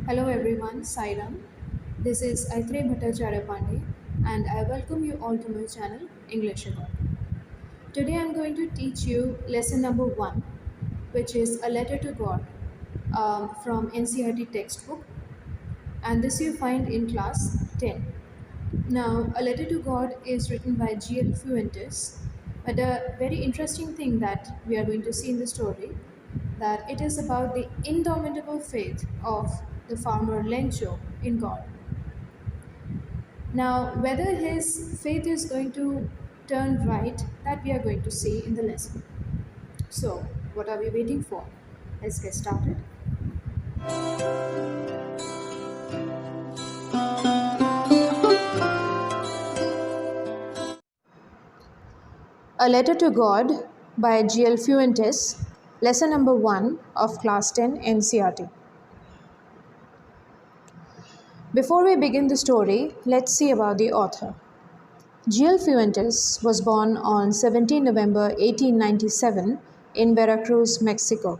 Hello everyone, Sairam. This is Aithre Bhattacharya Pandey and I welcome you all to my channel English Abroad. Today I'm going to teach you lesson number 1, which is a letter to God from NCERT textbook, and this you find in class 10. Now, A Letter to God is written by G.L. Fuentes, but a very interesting thing that we are going to see in the story that it is about the indomitable faith of the farmer Lencho in God. Now, whether his faith is going to turn right, that we are going to see in the lesson. So, what are we waiting for? Let's get started. A Letter to God by G.L. Fuentes, lesson number 1 of class 10 NCERT. Before we begin the story, let's see about the author. G.L. Fuentes was born on 17 November 1897 in Veracruz, Mexico.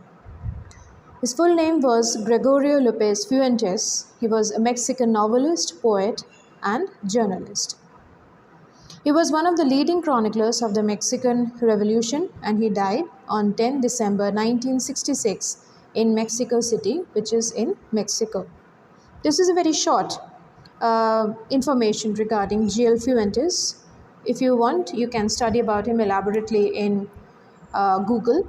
His full name was Gregorio Lopez Fuentes. He was a Mexican novelist, poet, and journalist. He was one of the leading chroniclers of the Mexican Revolution, and he died on 10 December 1966 in Mexico City, which is in Mexico. This is a very short information regarding G.L. Fuentes. If you want, you can study about him elaborately in Google.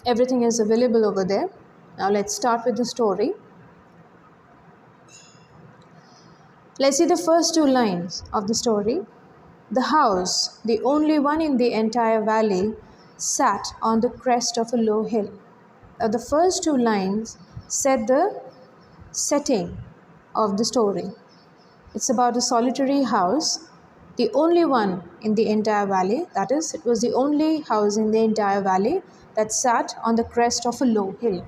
Everything is available over there. Now let's start with the story. Let's see the first two lines of the story. The house, the only one in the entire valley, sat on the crest of a low hill. Now, the first two lines set the setting of the story. It's about a solitary house, the only one in the entire valley. That is, it was the only house in the entire valley that sat on the crest of a low hill.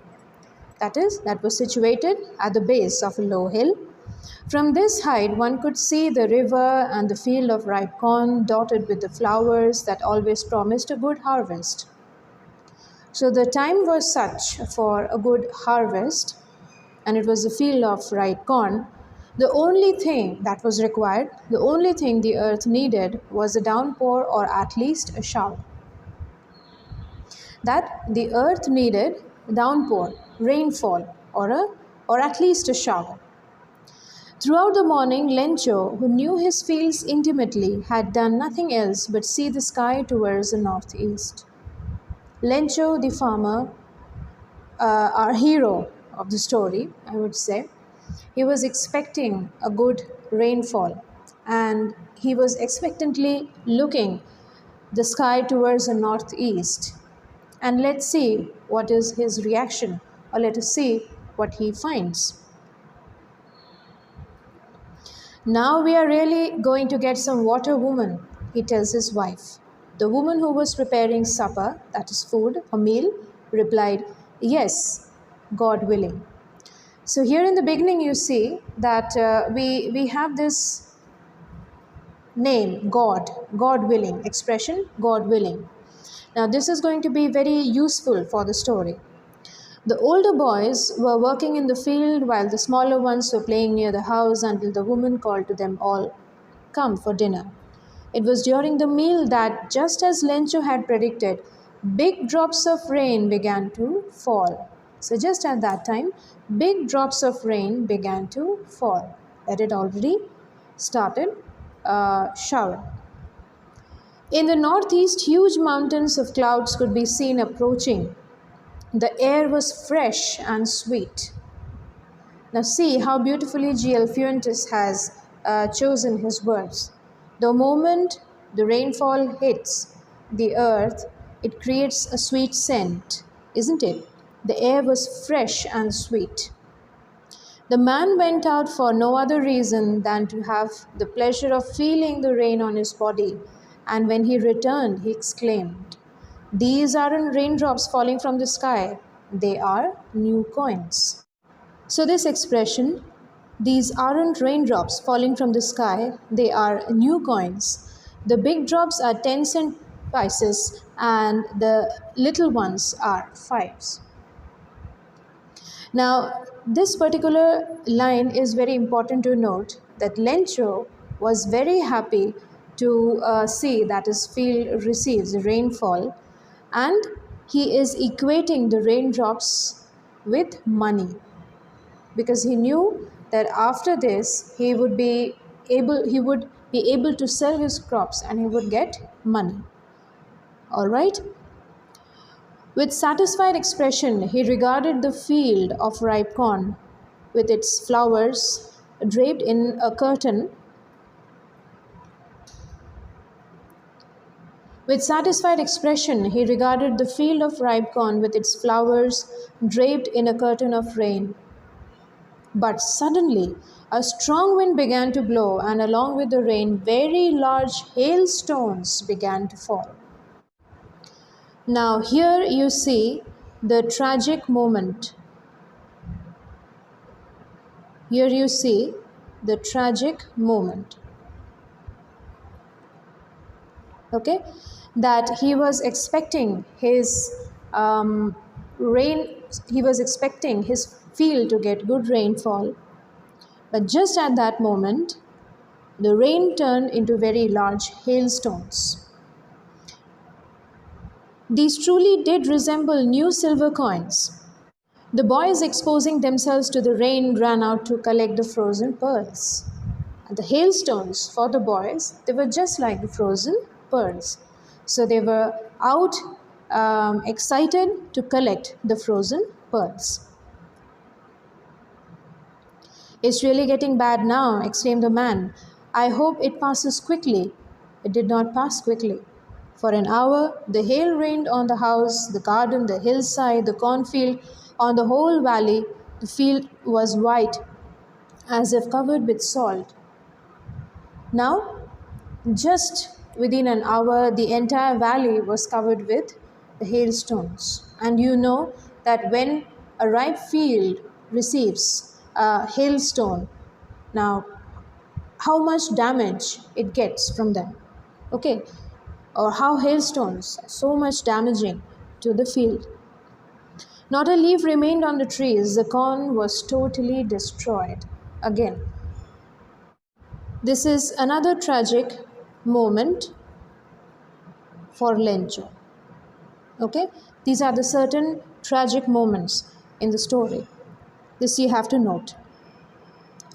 That is, that was situated at the base of a low hill. From this height, one could see the river and the field of ripe corn dotted with the flowers that always promised a good harvest. So the time was such for a good harvest, and it was a field of ripe corn. The only thing that was required, the only thing the earth needed was a downpour or at least a shower. That the earth needed downpour, rainfall, or at least a shower. Throughout the morning, Lencho, who knew his fields intimately, had done nothing else but see the sky towards the northeast. Lencho, the farmer, our hero of the story, I would say, he was expecting a good rainfall and he was expectantly looking the sky towards the northeast. And let's see what is his reaction, or let us see what he finds. Now we are really going to get some water, woman, he tells his wife. The woman who was preparing supper, that is food, a meal, replied, yes, God willing. So here in the beginning you see that we have this name, God willing, expression, God willing. Now this is going to be very useful for the story. The older boys were working in the field while the smaller ones were playing near the house until the woman called to them all, come for dinner. It was during the meal that, just as Lencho had predicted, big drops of rain began to fall. So just at that time, big drops of rain began to fall. That it already started shower. In the northeast, huge mountains of clouds could be seen approaching. The air was fresh and sweet. Now see how beautifully G.L. Fuentes has chosen his words. The moment the rainfall hits the earth, it creates a sweet scent, isn't it? The air was fresh and sweet. The man went out for no other reason than to have the pleasure of feeling the rain on his body, and when he returned, he exclaimed, these aren't raindrops falling from the sky, they are new coins. So this expression, these aren't raindrops falling from the sky, they are new coins. The big drops are 10-cent pieces and the little ones are fives. Now, this particular line is very important to note that Lencho was very happy to see that his field receives rainfall, and he is equating the raindrops with money, because he knew that after this he would be able to sell his crops and he would get money. All right. With satisfied expression, he regarded the field of ripe corn with its flowers draped in a curtain. With satisfied expression, he regarded the field of ripe corn with its flowers draped in a curtain of rain. But suddenly, a strong wind began to blow, and along with the rain, very large hailstones began to fall. Now, here you see the tragic moment. Here you see the tragic moment. Okay, that he was expecting his rain, he was expecting his field to get good rainfall, but just at that moment, the rain turned into very large hailstones. These truly did resemble new silver coins. The boys, exposing themselves to the rain, ran out to collect the frozen pearls. And the hailstones for the boys, they were just like the frozen pearls. So they were out excited to collect the frozen pearls. "It's really getting bad now," exclaimed the man. "I hope it passes quickly." It did not pass quickly. For an hour, the hail rained on the house, the garden, the hillside, the cornfield, on the whole valley. The field was white, as if covered with salt. Now, just within an hour, the entire valley was covered with the hailstones. And you know that when a ripe field receives a hailstone, now how much damage it gets from them. Okay, or how hailstones are so much damaging to the field. Not a leaf remained on the trees. The corn was totally destroyed. Again, this is another tragic moment for Lencho. Okay, these are the certain tragic moments in the story. This you have to note.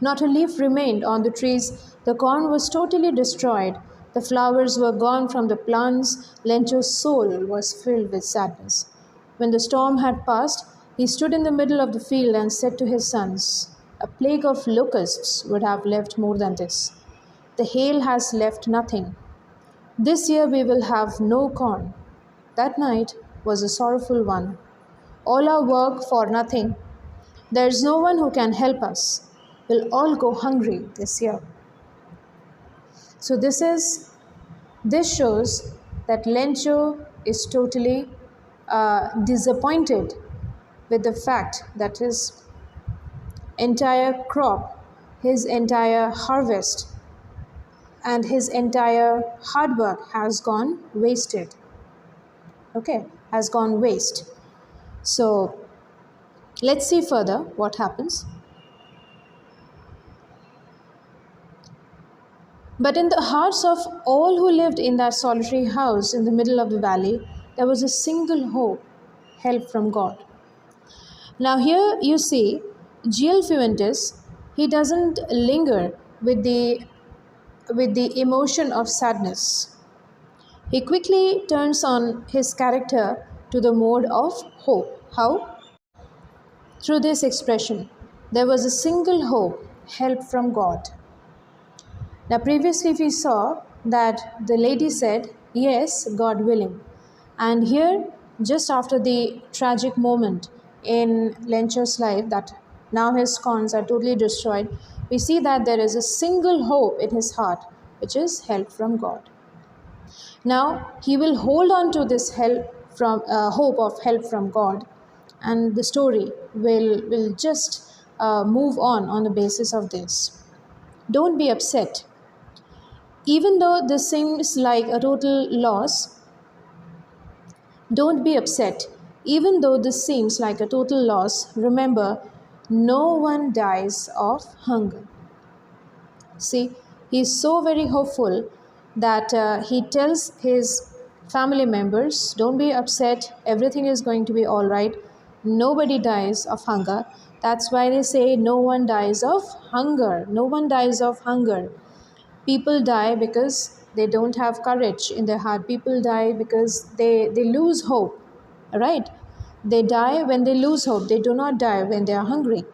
Not a leaf remained on the trees. The corn was totally destroyed. The flowers were gone from the plants. Lencho's soul was filled with sadness. When the storm had passed, he stood in the middle of the field and said to his sons, "A plague of locusts would have left more than this. The hail has left nothing. This year we will have no corn." That night was a sorrowful one. All our work for nothing. There is no one who can help us. We'll all go hungry this year. So this shows that Lencho is totally disappointed with the fact that his entire crop, his entire harvest, and his entire hard work has gone wasted. Okay, has gone waste. So let's see further what happens. But in the hearts of all who lived in that solitary house in the middle of the valley, there was a single hope: help from God. Now, here you see Gil Fuentes, he doesn't linger with the emotion of sadness. He quickly turns on his character to the mode of hope. How? Through this expression: there was a single hope: help from God. Now, previously we saw that the lady said, "Yes, God willing." And here, just after the tragic moment in Lencho's life, that now his corns are totally destroyed, we see that there is a single hope in his heart, which is help from God. Now, he will hold on to this hope of help from God, and the story will just move on the basis of this. Don't be upset. Even though this seems like a total loss, don't be upset. Even though this seems like a total loss, remember, no one dies of hunger. See, he's so very hopeful that he tells his family members, don't be upset, everything is going to be all right. Nobody dies of hunger. That's why they say no one dies of hunger. No one dies of hunger. People die because they don't have courage in their heart. People die because they lose hope, right? They die when they lose hope. They do not die when they are hungry.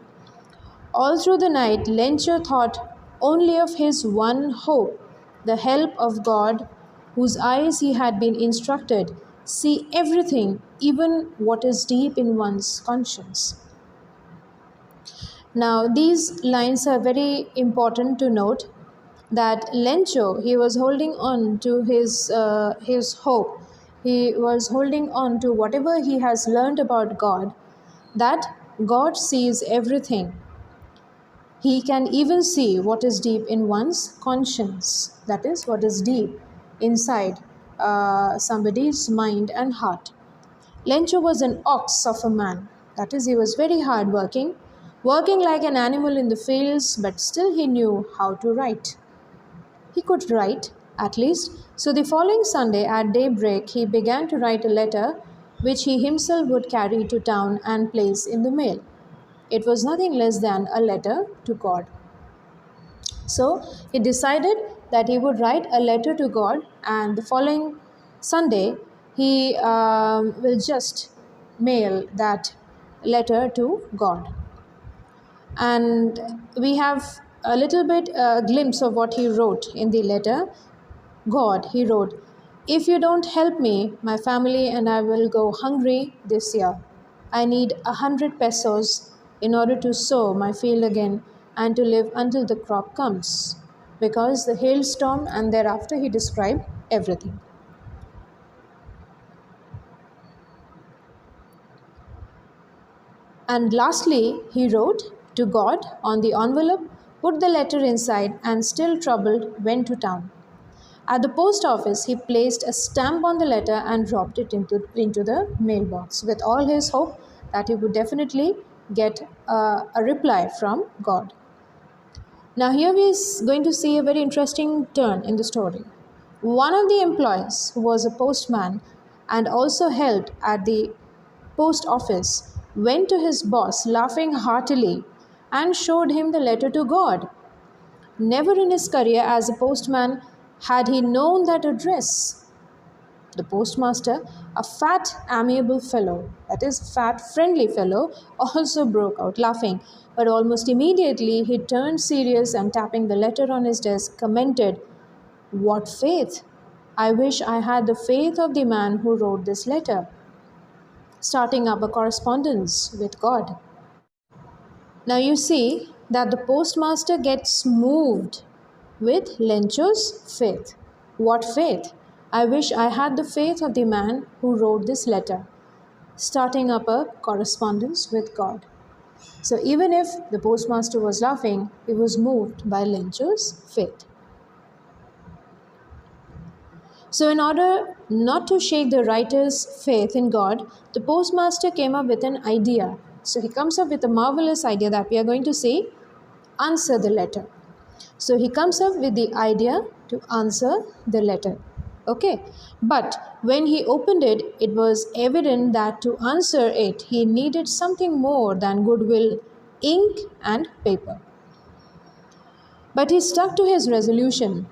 All through the night, Lencho thought only of his one hope, the help of God, whose eyes he had been instructed see everything, even what is deep in one's conscience. Now, these lines are very important to note that Lencho, he was holding on to his hope. He was holding on to whatever he has learned about God, that God sees everything. He can even see what is deep in one's conscience, that is, what is deep inside somebody's mind and heart. Lencho was an ox of a man, that is, he was very hard working like an animal in the fields, but still he knew how to write. He could write, at least. So the following Sunday at daybreak, he began to write a letter which he himself would carry to town and place in the mail. It was nothing less than a letter to God. So he decided that he would write a letter to God, and the following Sunday he will just mail that letter to God. And we have a little bit glimpse of what he wrote in the letter. God, he wrote, if you don't help me, my family and I will go hungry this year. I need 100 pesos in order to sow my field again and to live until the crop comes. Because the hailstorm, and thereafter he described everything. And lastly, he wrote to God on the envelope, put the letter inside, and still troubled, went to town. At the post office, he placed a stamp on the letter and dropped it into the mailbox with all his hope that he would definitely get a reply from God. Now, here we are going to see a very interesting turn in the story. One of the employees, who was a postman and also helped at the post office, went to his boss laughing heartily and showed him the letter to God. Never in his career as a postman had he known that address. The postmaster, a fat, amiable fellow, that is, fat, friendly fellow, also broke out laughing. But almost immediately he turned serious and tapping the letter on his desk, commented, what faith! I wish I had the faith of the man who wrote this letter, starting up a correspondence with God. Now you see that the postmaster gets moved with Lencho's faith. What faith? I wish I had the faith of the man who wrote this letter, starting up a correspondence with God. So even if the postmaster was laughing, he was moved by Lencho's faith. So, in order not to shake the writer's faith in God, the postmaster came up with an idea. So, he comes up with a marvelous idea that we are going to see, answer the letter. So, he comes up with the idea to answer the letter. Okay, but when he opened it, it was evident that to answer it, he needed something more than goodwill, ink, and paper. But he stuck to his resolution.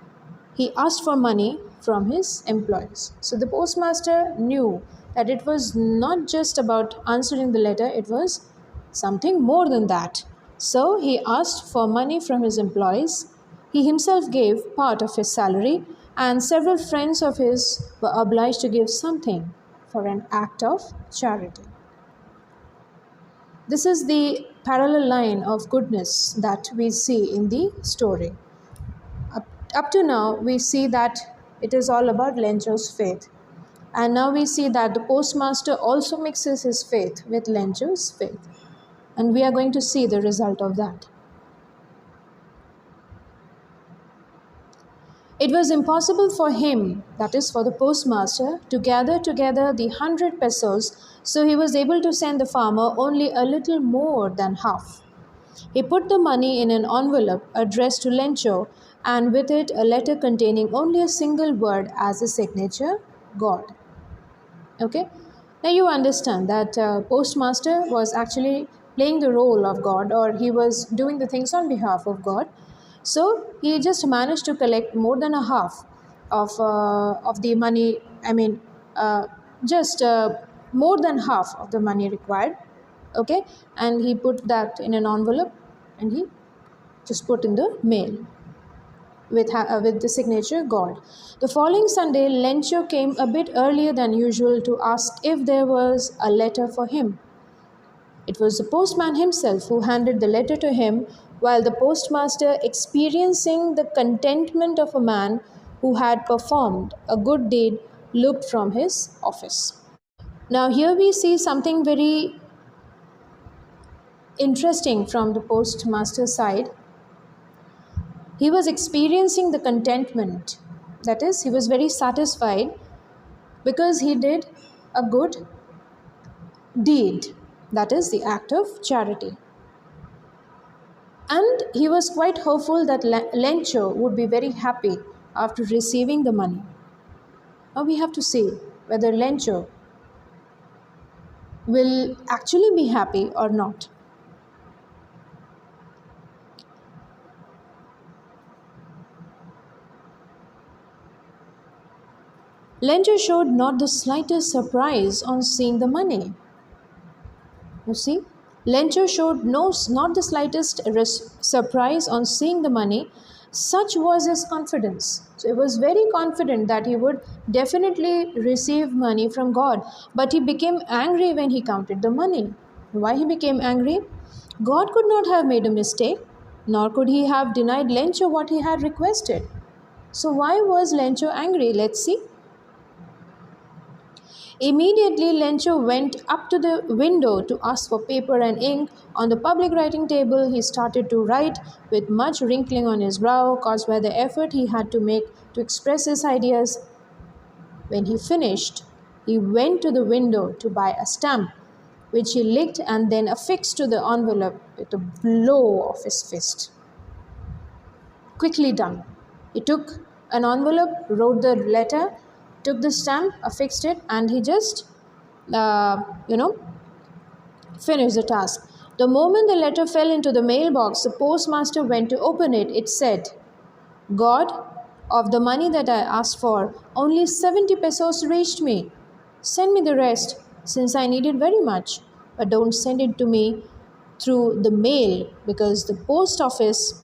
He asked for money from his employees. So the postmaster knew that it was not just about answering the letter, it was something more than that. So he asked for money from his employees. He himself gave part of his salary, and several friends of his were obliged to give something for an act of charity. This is the parallel line of goodness that we see in the story. Up to now, we see that it is all about Lencho's faith. And now we see that the postmaster also mixes his faith with Lencho's faith. And we are going to see the result of that. It was impossible for him, that is for the postmaster, to gather together the 100 pesos, so he was able to send the farmer only a little more than half. He put the money in an envelope addressed to Lencho, and with it a letter containing only a single word as a signature, God. Okay? Now you understand that postmaster was actually playing the role of God, or he was doing the things on behalf of God. So he just managed to collect more than a half of the money. I mean, just more than half of the money required. Okay, and he put that in an envelope, and he just put in the mail with the signature God. The following Sunday, Lencho came a bit earlier than usual to ask if there was a letter for him. It was the postman himself who handed the letter to him, while the postmaster, experiencing the contentment of a man who had performed a good deed, looked from his office. Now, here we see something very interesting from the postmaster's side. He was experiencing the contentment, that is, he was very satisfied because he did a good deed, that is, the act of charity. And he was quite hopeful that Lencho would be very happy after receiving the money. Now we have to see whether Lencho will actually be happy or not. Lencho showed not the slightest surprise on seeing the money. You see, Lencho showed not the slightest surprise on seeing the money. Such was his confidence. So he was very confident that he would definitely receive money from God. But he became angry when he counted the money. Why he became angry? God could not have made a mistake, nor could he have denied Lencho what he had requested. So why was Lencho angry? Let's see. Immediately, Lencho went up to the window to ask for paper and ink. On the public writing table, he started to write with much wrinkling on his brow, caused by the effort he had to make to express his ideas. When he finished, he went to the window to buy a stamp, which he licked and then affixed to the envelope with a blow of his fist. Quickly done. He took an envelope, wrote the letter, took the stamp, affixed it, and he just, finished the task. The moment the letter fell into the mailbox, the postmaster went to open it. It said, God, of the money that I asked for, only 70 pesos reached me. Send me the rest, since I need it very much. But don't send it to me through the mail, because the post office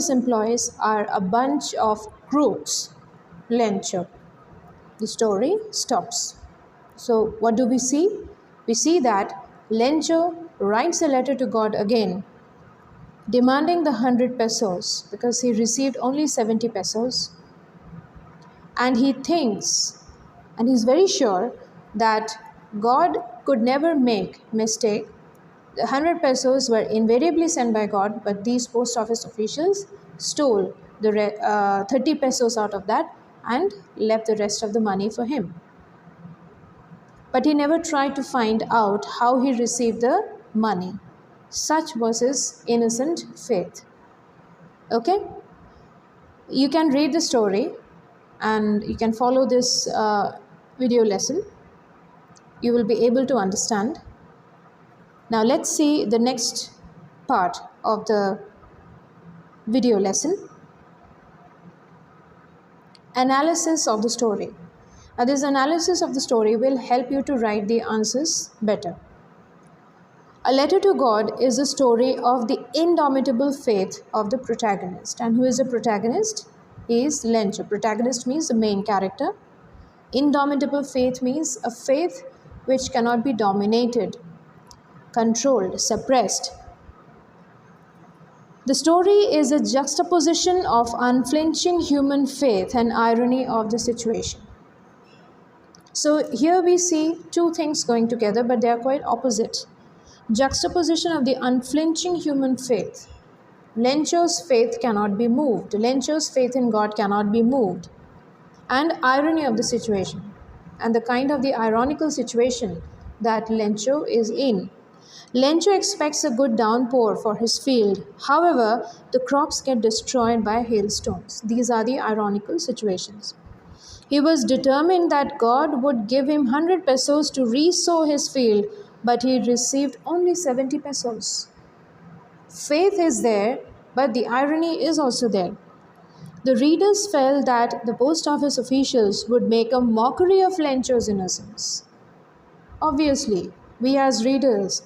employees are a bunch of crooks. Lencho. The story stops. So what do we see? We see that Lencho writes a letter to God again, demanding the 100 pesos because he received only 70 pesos. And he thinks, and he's very sure that God could never make mistake. The 100 pesos were invariably sent by God, but these post office officials stole the 30 pesos out of that and left the rest of the money for him. But he never tried to find out how he received the money. Such was his innocent faith. Okay? You can read the story and you can follow this video lesson. You will be able to understand. Now let's see the next part of the video lesson. Analysis of the story. Now this analysis of the story will help you to write the answers better. A Letter to God is a story of the indomitable faith of the protagonist. And who is the protagonist? He is Lencho. Protagonist means the main character. Indomitable faith means a faith which cannot be dominated, controlled, suppressed. The story is a juxtaposition of unflinching human faith and irony of the situation. So here we see two things going together, but they are quite opposite. Juxtaposition of the unflinching human faith Lencho's faith cannot be moved. Lencho's faith in God cannot be moved. And irony of the situation, and the kind of the ironical situation that Lencho is in. Lencho expects a good downpour for his field. However, the crops get destroyed by hailstones. These are the ironical situations. He was determined that God would give him 100 pesos to re-sow his field, but he received only 70 pesos. Faith is there, but the irony is also there. The readers felt that the post office officials would make a mockery of Lencho's innocence. Obviously, we as readers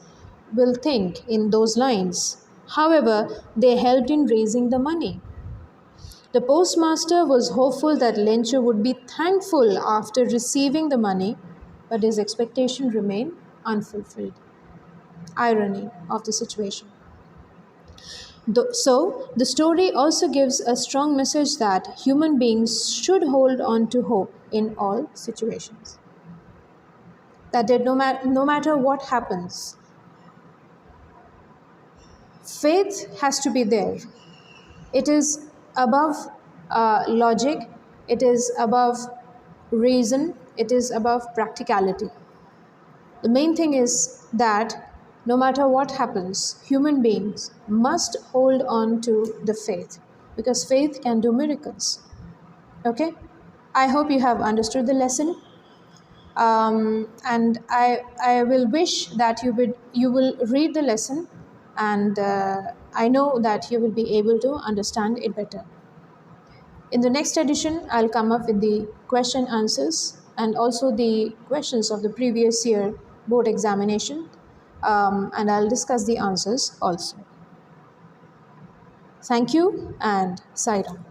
will think in those lines. However, they helped in raising the money. The postmaster was hopeful that Lencho would be thankful after receiving the money, but his expectation remained unfulfilled. Irony of the situation. So, the story also gives a strong message that human beings should hold on to hope in all situations. That no matter what happens, faith has to be there. It is above logic, it is above reason, it is above practicality. The main thing is that no matter what happens, human beings must hold on to the faith because faith can do miracles. Okay? I hope you have understood the lesson. And I will wish that you will read the lesson, and I know that you will be able to understand it better. In the next edition, I'll come up with the question answers and also the questions of the previous year board examination, and I'll discuss the answers also. Thank you and Sairam.